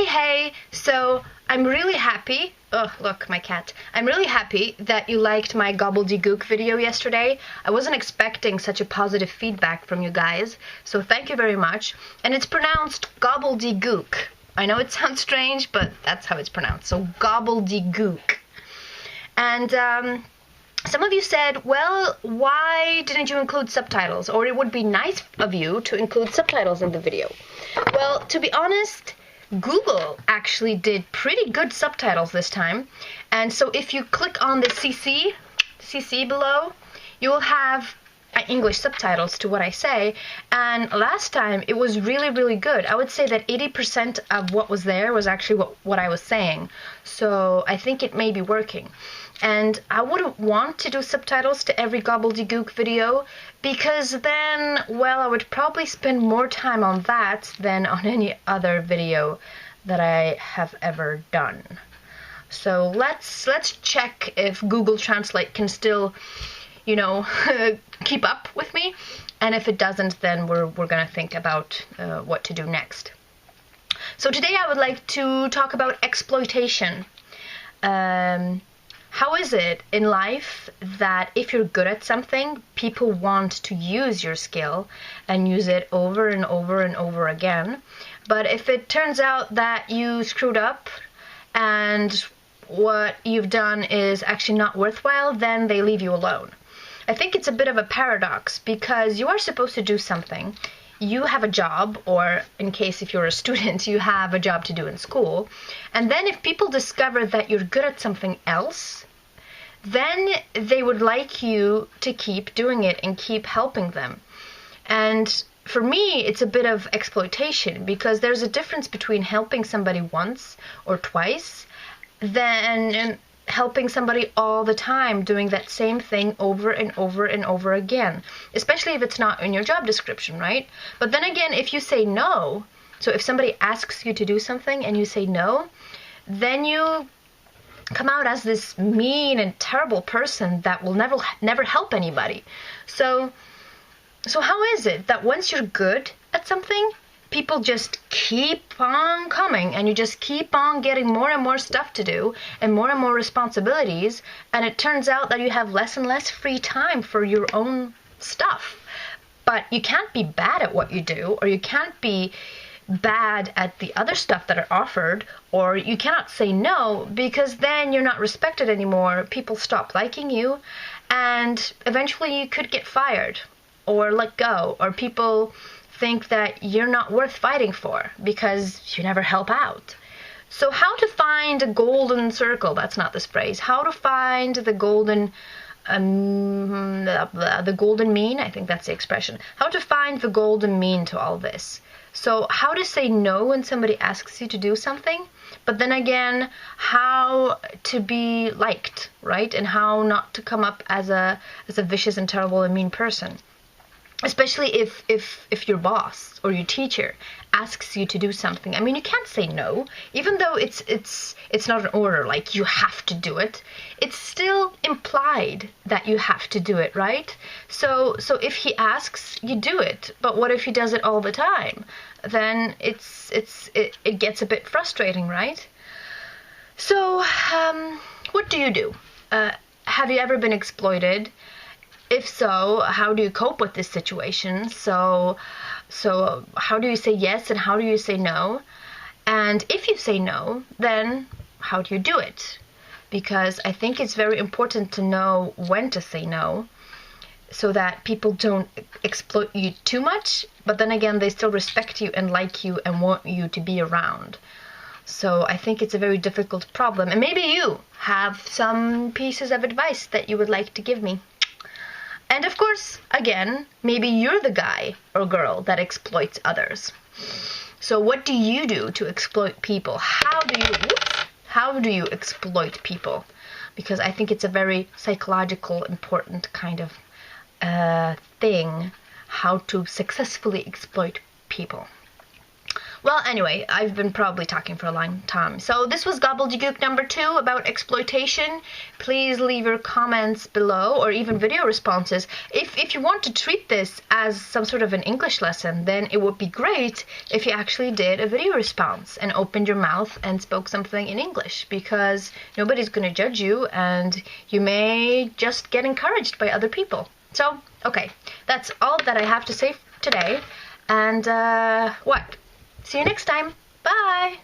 Hey, so I'm really happy. Oh, look, my cat. I'm really happy that you liked my Gobbledygook video yesterday. I wasn't expecting such a positive feedback from you guys, so thank you very much. And it's pronounced Gobbledygook. I know it sounds strange, but that's how it's pronounced. So Gobbledygook. And some of you said, well, why didn't you include subtitles? Or it would be nice of you to include subtitles in the video. Well, to be honest, Google actually did pretty good subtitles this time. And so if you click on the CC below, you will have English subtitles to what I say. And last time it was really, really good. I would say that 80% of what was there was actually what I was saying. So I think it may be working. And I wouldn't want to do subtitles to every Gobbledygook video because then, well, I would probably spend more time on that than on any other video that I have ever done. So let's check if Google Translate can still, you know, keep up with me. And if it doesn't, then we're gonna think about what to do next. So today I would like to talk about exploitation. How is it in life that if you're good at something, people want to use your skill and use it over and over and over again? But if it turns out that you screwed up and what you've done is actually not worthwhile, then they leave you alone. I think it's a bit of a paradox because you are supposed to do something. You have a job, or in case if you're a student, you have a job to do in school. And then if people discover that you're good at something else, then they would like you to keep doing it and keep helping them. And for me, it's a bit of exploitation because there's a difference between helping somebody once or twice than helping somebody all the time, doing that same thing over and over and over again, especially if it's not in your job description, right? But then again, if you say no, so if somebody asks you to do something and you say no, then you come out as this mean and terrible person that will never help anybody. So how is it that once you're good at something, people just keep on coming and you just keep on getting more and more stuff to do and more responsibilities, and it turns out that you have less and less free time for your own stuff? But you can't be bad at what you do, or you can't be bad at the other stuff that are offered, or you cannot say no because then you're not respected anymore. People stop liking you, and eventually you could get fired or let go, or people think that you're not worth fighting for because you never help out. So how to find a golden circle? That's not this phrase. How to find the golden mean? I think that's the expression. How to find the golden mean to all this. So how to say no when somebody asks you to do something, but then again, how to be liked, right? And how not to come up as a vicious and terrible and mean person. Especially if your boss or your teacher asks you to do something. I mean, you can't say no, even though it's not an order, like you have to do it. It's still implied that you have to do it, right? So if he asks, you do it. But what if he does it all the time? Then it gets a bit frustrating, right? So what do you do? Have you ever been exploited? If so, how do you cope with this situation? So how do you say yes and how do you say no? And if you say no, then how do you do it? Because I think it's very important to know when to say no so that people don't exploit you too much, but then again, they still respect you and like you and want you to be around. So I think it's a very difficult problem. And maybe you have some pieces of advice that you would like to give me. And of course, again, maybe you're the guy or girl that exploits others. So what do you do to exploit people? How do you exploit people? Because I think it's a very psychological, important kind of thing, how to successfully exploit people. Well, anyway, I've been probably talking for a long time. So this was Gobbledygook number 2 about exploitation. Please leave your comments below, or even video responses. If you want to treat this as some sort of an English lesson, then it would be great if you actually did a video response and opened your mouth and spoke something in English, because nobody's going to judge you and you may just get encouraged by other people. So, okay, that's all that I have to say today. And what? See you next time. Bye!